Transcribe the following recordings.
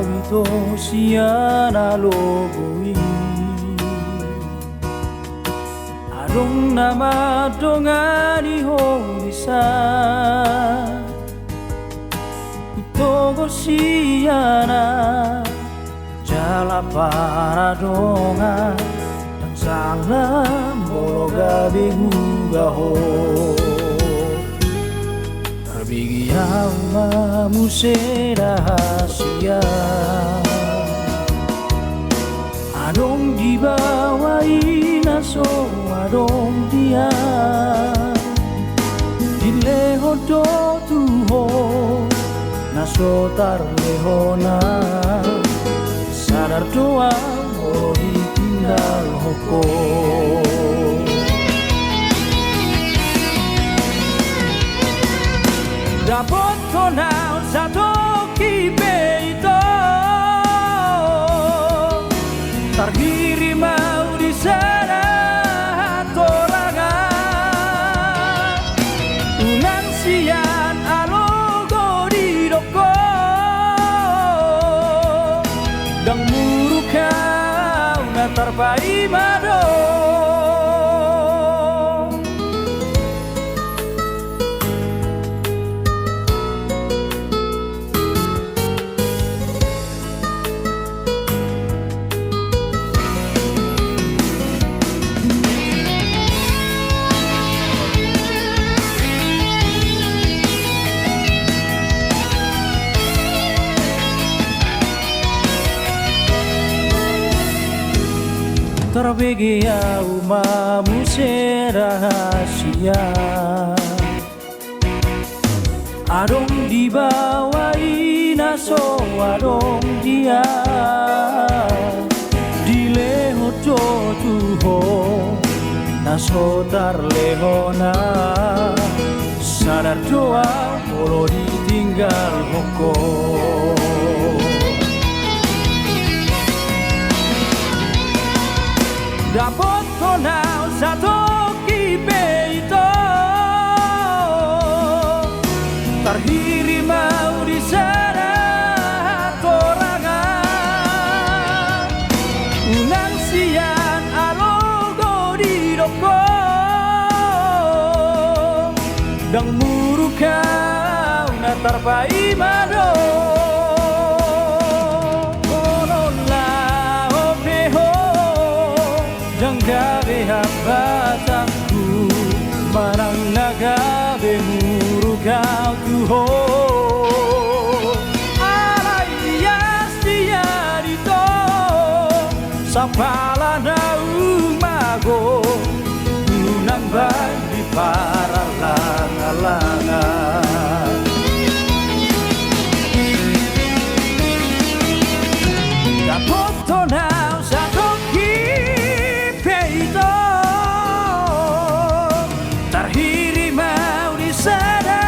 ito siya nalugui Adong namadongani isa Kutogo siya na Jala para donga Dan salam bologa begugaho Terbigiyau mamuse rahasia Adong di bawah inaso adong dia Dileho do tuho naso tarlehona Sadar doa mau ditinggal hoko Dapat tonau satu kipe itu Terkiri mau di sana torangan Unan sian alogo di doko Dan murukau na terpai mado Terbigiyau mamuse rahasia Adong di bawah inaso adong dia Dileho do tuho naso tarlehona Sadar doa bolo ditinggal hoko Dapat tonau satu kipe itu Terkiri mau di sana torangan Unan sian alogo di doko Dan murukau na terpai mado Gabe habatangku Marang nagabe murukau tuho Alay dia dito Sapala na umago Unang bandi para langa-langa Dapat tonau satu Terkiri mau di sana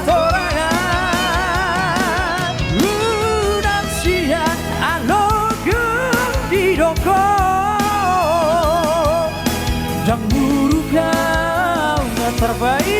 torangan Unan sian alogo di doko Dan burukau na terbaik